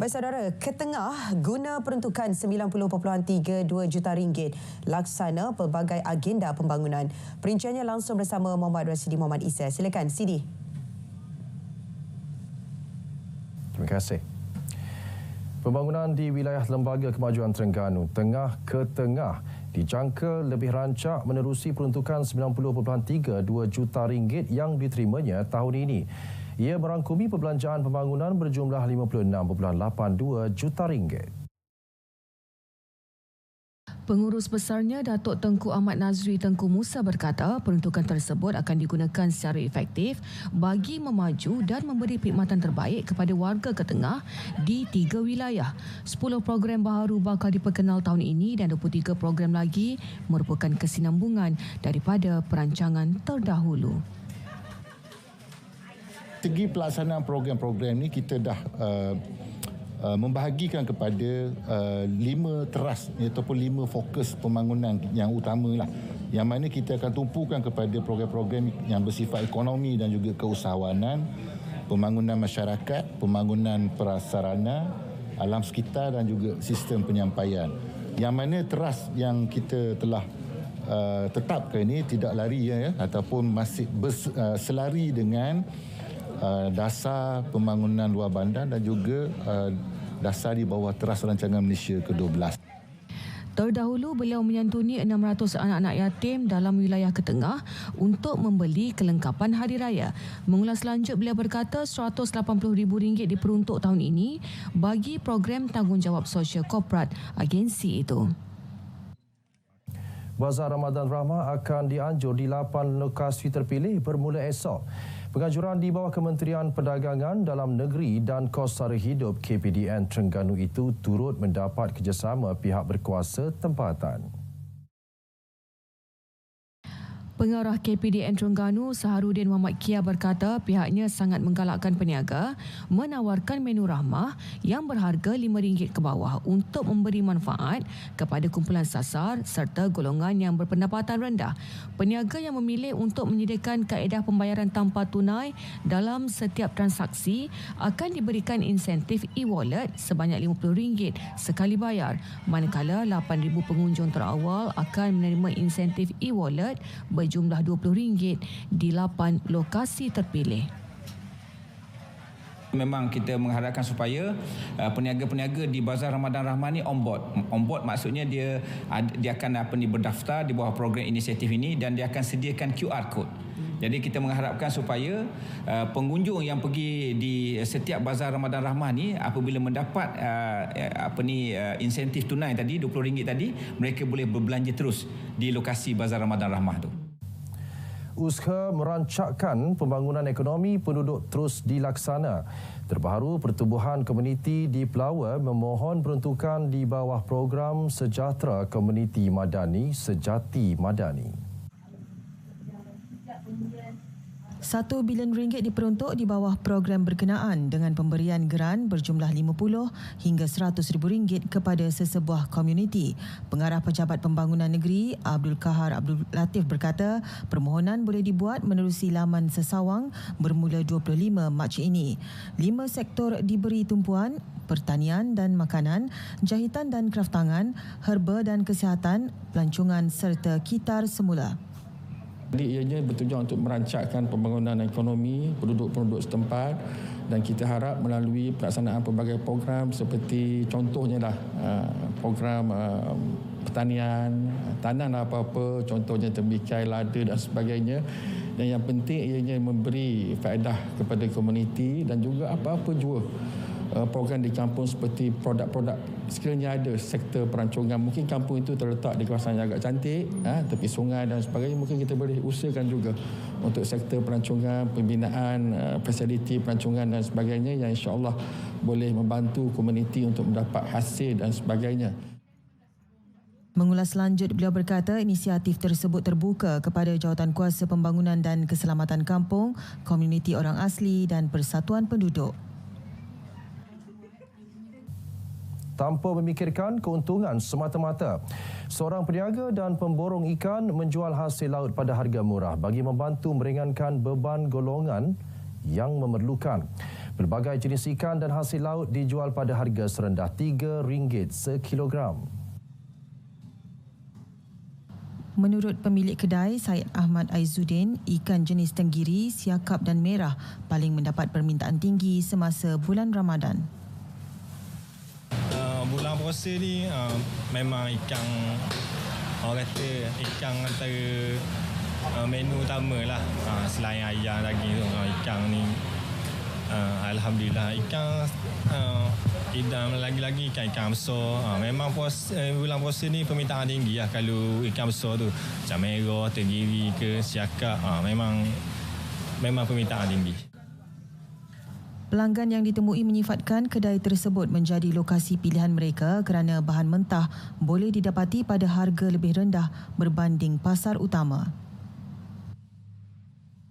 Baik saudara, Ketengah guna peruntukan 90.32 juta ringgit laksana pelbagai agenda pembangunan. Perinciannya langsung bersama Muhammad Rasidi Muhammad Isa. Silakan Sidi. Terima kasih. Pembangunan di wilayah Lembaga Kemajuan Terengganu Tengah Ketengah dijangka lebih rancak menerusi peruntukan 90.32 juta ringgit yang diterimanya tahun ini. Ia merangkumi perbelanjaan pembangunan berjumlah 56.82 juta ringgit. Pengurus besarnya Datuk Tengku Ahmad Nazri Tengku Musa berkata peruntukan tersebut akan digunakan secara efektif bagi memaju dan memberi perkhidmatan terbaik kepada warga Ketengah di 3 wilayah. 10 program baharu bakal diperkenal tahun ini dan 23 program lagi merupakan kesinambungan daripada perancangan terdahulu. Segi pelaksanaan program-program ini kita dah membahagikan kepada 5 teras ataupun 5 fokus pembangunan yang utamalah, yang mana kita akan tumpukan kepada program-program yang bersifat ekonomi dan juga keusahawanan, pembangunan masyarakat, pembangunan prasarana, alam sekitar dan juga sistem penyampaian. Yang mana teras yang kita telah tetapkan ini tidak lari ataupun masih selari dengan dasar pembangunan luar bandar dan juga dasar di bawah teras rancangan Malaysia ke-12. Terdahulu beliau menyantuni 600 anak-anak yatim dalam wilayah Ketengah untuk membeli kelengkapan hari raya. Mengulas lanjut, beliau berkata RM180,000 diperuntuk tahun ini bagi program tanggungjawab sosial korporat agensi itu. Bazar Ramadan Rahmah akan dianjur di 8 lokasi terpilih bermula esok. Penganjuran di bawah Kementerian Perdagangan Dalam Negeri dan Kos Sara Hidup KPDN Terengganu itu turut mendapat kerjasama pihak berkuasa tempatan. Pengarah KPDN Terengganu Saharudin Muhammad Kia berkata pihaknya sangat menggalakkan peniaga menawarkan menu rahmah yang berharga RM5 ke bawah untuk memberi manfaat kepada kumpulan sasar serta golongan yang berpendapatan rendah. Peniaga yang memilih untuk menyediakan kaedah pembayaran tanpa tunai dalam setiap transaksi akan diberikan insentif e-wallet sebanyak RM50 sekali bayar, manakala 8,000 pengunjung terawal akan menerima insentif e-wallet berjumlah RM20 di 8 lokasi terpilih. Memang kita mengharapkan supaya peniaga-peniaga di Bazar Ramadan Rahmah ni on board. On board maksudnya dia akan berdaftar di bawah program inisiatif ini dan dia akan sediakan QR code. Jadi kita mengharapkan supaya pengunjung yang pergi di setiap Bazar Ramadan Rahmah ni apabila mendapat insentif tunai tadi RM20 tadi, mereka boleh berbelanja terus di lokasi Bazar Ramadan Rahmah tu. Usaha merancakkan pembangunan ekonomi penduduk terus dilaksana. Terbaru, Pertubuhan Komuniti di Pelawa memohon peruntukan di bawah program Sejahtera Komuniti Madani Sejati Madani. RM1 bilion diperuntuk di bawah program berkenaan dengan pemberian geran berjumlah RM50 hingga RM100,000 kepada sesebuah komuniti. Pengarah Pejabat Pembangunan Negeri Abdul Kahar Abdul Latif berkata permohonan boleh dibuat menerusi laman sesawang bermula 25 Mac ini. 5 sektor diberi tumpuan: pertanian dan makanan, jahitan dan kraftangan, herba dan kesihatan, pelancongan serta kitar semula. Jadi ianya bertujuan untuk merancakkan pembangunan ekonomi penduduk-penduduk setempat dan kita harap melalui pelaksanaan pelbagai program seperti contohnya program pertanian, tanam apa-apa, contohnya tembikai, lada dan sebagainya. Dan yang penting ianya memberi faedah kepada komuniti dan juga apa-apa jua program di kampung seperti produk-produk sekiranya ada sektor perancangan. Mungkin kampung itu terletak di kawasan yang agak cantik, tepi sungai dan sebagainya. Mungkin kita boleh usahakan juga untuk sektor perancangan, pembinaan fasiliti perancangan dan sebagainya yang insya-Allah boleh membantu komuniti untuk mendapat hasil dan sebagainya. Mengulas lanjut, beliau berkata inisiatif tersebut terbuka kepada Jawatankuasa Pembangunan dan Keselamatan Kampung, komuniti orang asli dan persatuan penduduk. Tanpa memikirkan keuntungan semata-mata, seorang peniaga dan pemborong ikan menjual hasil laut pada harga murah bagi membantu meringankan beban golongan yang memerlukan. Pelbagai jenis ikan dan hasil laut dijual pada harga serendah RM3 sekilogram. Menurut pemilik kedai Syed Ahmad Aizuddin, ikan jenis tenggiri, siakap dan merah paling mendapat permintaan tinggi semasa bulan Ramadan. Bulan puasa ni memang ikan, orang kata ikan antara menu utama lah. Selain ayam daging tu, ikan ni alhamdulillah ikan dan lagi-lagi ikan besar. Memang bulan puasa ni permintaan tinggi lah kalau ikan besar tu. Macam merah, tenggiri ke siakap, memang permintaan tinggi. Pelanggan yang ditemui menyifatkan kedai tersebut menjadi lokasi pilihan mereka kerana bahan mentah boleh didapati pada harga lebih rendah berbanding pasar utama.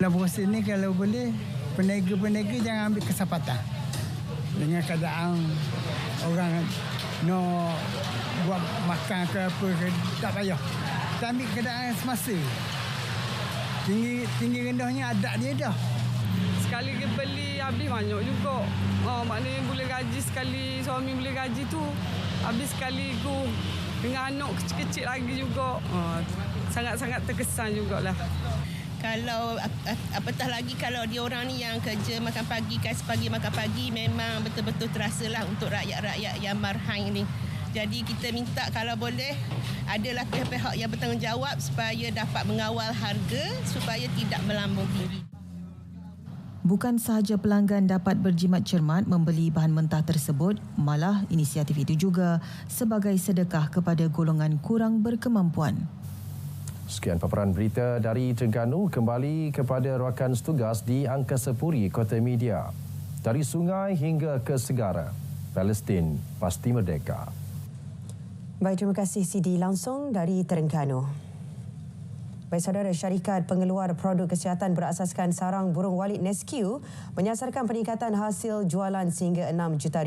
Bulan puasa ni kalau boleh, peniaga-peniaga jangan ambil kesempatan. Dengan keadaan orang nak buat makan ke apa ke, tak payah. Kita ambil keadaan semasa. Tinggi rendahnya adat dia dah. Sekali dia beli habis banyak juga. Maknanya boleh gaji sekali, suami boleh gaji tu habis sekali tu. Dengan anak kecil-kecil lagi juga. Sangat-sangat terkesan jugalah. Kalau apatah lagi kalau dia orang ni yang kerja makan pagi, kasih pagi makan pagi, memang betul-betul terasalah untuk rakyat-rakyat yang marhain ni. Jadi kita minta kalau boleh adalah pihak-pihak yang bertanggungjawab supaya dapat mengawal harga supaya tidak melambung tinggi. Bukan sahaja pelanggan dapat berjimat cermat membeli bahan mentah tersebut, malah inisiatif itu juga sebagai sedekah kepada golongan kurang berkemampuan. Sekian paparan berita dari Terengganu, kembali kepada rakan setugas di Angkasa Puri Kota Media. Dari sungai hingga ke segara, Palestin pasti merdeka. Baik, terima kasih Sidi langsung dari Terengganu. Baik saudara, syarikat pengeluar produk kesihatan berasaskan sarang burung walit Nescue menyasarkan peningkatan hasil jualan sehingga RM6 juta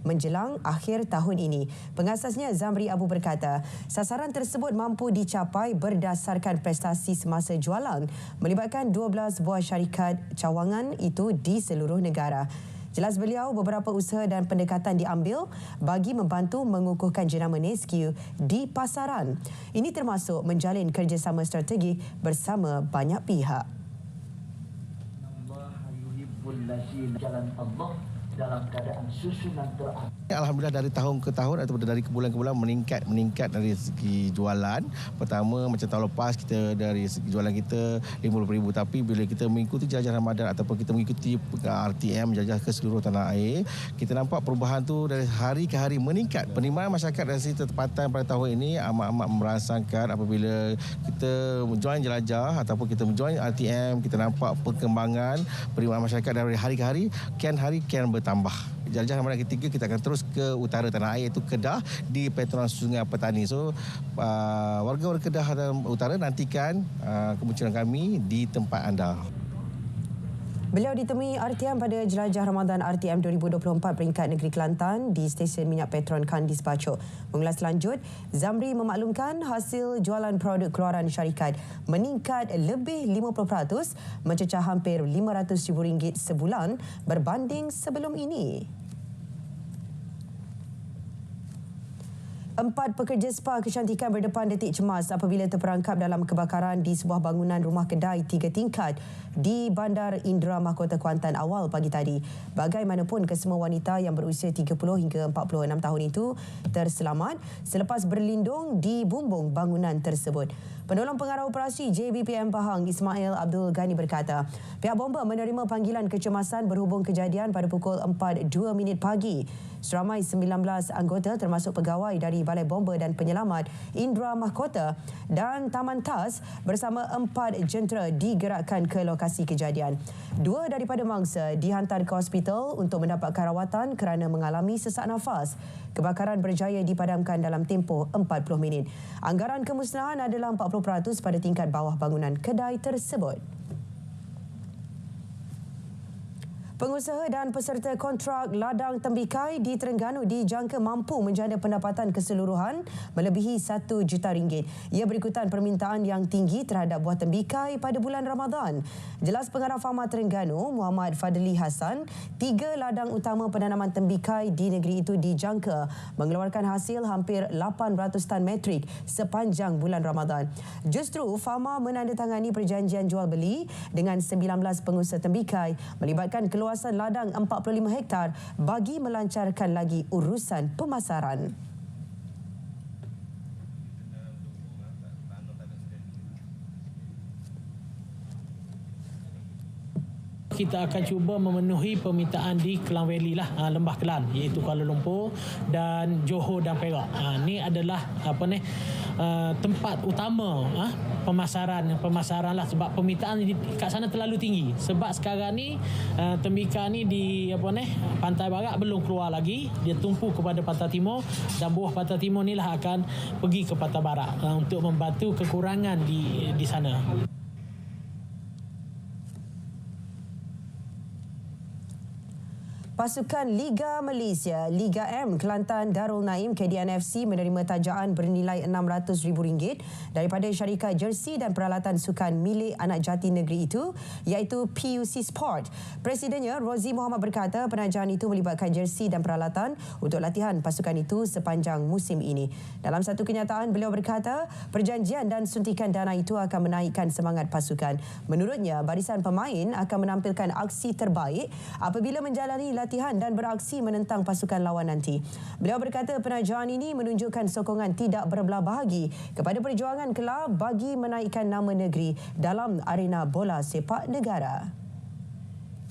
menjelang akhir tahun ini. Pengasasnya Zamri Abu berkata, sasaran tersebut mampu dicapai berdasarkan prestasi semasa jualan melibatkan 12 buah syarikat cawangan itu di seluruh negara. Jelas beliau, beberapa usaha dan pendekatan diambil bagi membantu mengukuhkan jenama Nescue di pasaran. Ini termasuk menjalin kerjasama strategik bersama banyak pihak. Dalam keadaan susunan terakhir. Alhamdulillah dari tahun ke tahun ataupun dari bulan ke bulan meningkat dari segi jualan. Pertama macam tahun lepas kita dari segi jualan kita 50,000, tapi bila kita mengikuti jelajah Ramadan ataupun kita mengikuti RTM jelajah ke seluruh tanah air, kita nampak perubahan tu dari hari ke hari meningkat. Penerimaan masyarakat dari segi tempatan pada tahun ini amat-amat merasakan apabila kita join jelajah ataupun kita join RTM, kita nampak perkembangan penerimaan masyarakat dari hari ke hari, kian hari kian bertambah. Jelajah Ramadan ketiga kita akan terus ke utara tanah air, iaitu Kedah di Petronas Sungai Petani. So warga-warga Kedah dan utara nantikan kemunculan kami di tempat anda. Beliau ditemui RTM pada jelajah Ramadan RTM 2024 peringkat negeri Kelantan di stesen minyak Petron Kandis Bacok. Mengulas lanjut, Zamri memaklumkan hasil jualan produk keluaran syarikat meningkat lebih 50%, mencecah hampir RM500,000 sebulan berbanding sebelum ini. 4 pekerja spa kecantikan berdepan detik cemas apabila terperangkap dalam kebakaran di sebuah bangunan rumah kedai 3 tingkat di Bandar Indra Mahkota Kuantan awal pagi tadi. Bagaimanapun, kesemua wanita yang berusia 30 hingga 46 tahun itu terselamat selepas berlindung di bumbung bangunan tersebut. Penolong pengarah operasi JBPM Pahang, Ismail Abdul Ghani berkata, pihak bomba menerima panggilan kecemasan berhubung kejadian pada pukul 4.02 pagi. Seramai 19 anggota termasuk pegawai dari Balai Bomba dan Penyelamat Indra Mahkota dan Taman Tas bersama 4 jentera digerakkan ke lokasi kejadian. 2 daripada mangsa dihantar ke hospital untuk mendapatkan rawatan kerana mengalami sesak nafas. Kebakaran berjaya dipadamkan dalam tempoh 40 minit. Anggaran kemusnahan adalah 40% pada tingkat bawah bangunan kedai tersebut. Pengusaha dan peserta kontrak ladang tembikai di Terengganu dijangka mampu menjana pendapatan keseluruhan melebihi RM1 juta. Ia berikutan permintaan yang tinggi terhadap buah tembikai pada bulan Ramadan. Jelas Pengarah Fama Terengganu, Muhammad Fadli Hassan, 3 ladang utama penanaman tembikai di negeri itu dijangka mengeluarkan hasil hampir 800 tan metrik sepanjang bulan Ramadan. Justru Fama menandatangani perjanjian jual beli dengan 19 pengusaha tembikai melibatkan keluarga ladang 45 hektar bagi melancarkan lagi urusan pemasaran. Kita akan cuba memenuhi permintaan di Klang Valley lah, Lembah Kelang, iaitu Kuala Lumpur dan Johor dan Perak. Ini adalah tempat utama pemasaran lah, sebab permintaan kat sana terlalu tinggi. Sebab sekarang ni tembikar ni di Pantai Barat belum keluar lagi, dia tumpu kepada Pantai Timur, dan buah Pantai Timur ni lah akan pergi ke Pantai Barat untuk membantu kekurangan di sana. Pasukan Liga Malaysia, Liga M Kelantan Darul Naim KDNFC menerima tajaan bernilai RM600,000 daripada syarikat jersey dan peralatan sukan milik anak jati negeri itu, iaitu PUC Sport. Presidennya Rozi Muhammad berkata penajaan itu melibatkan jersey dan peralatan untuk latihan pasukan itu sepanjang musim ini. Dalam satu kenyataan, beliau berkata perjanjian dan suntikan dana itu akan menaikkan semangat pasukan. Menurutnya, barisan pemain akan menampilkan aksi terbaik apabila menjalani latihan dan beraksi menentang pasukan lawan nanti. Beliau berkata penajaan ini menunjukkan sokongan tidak berbelah bahagi kepada perjuangan kelab bagi menaikkan nama negeri dalam arena bola sepak negara.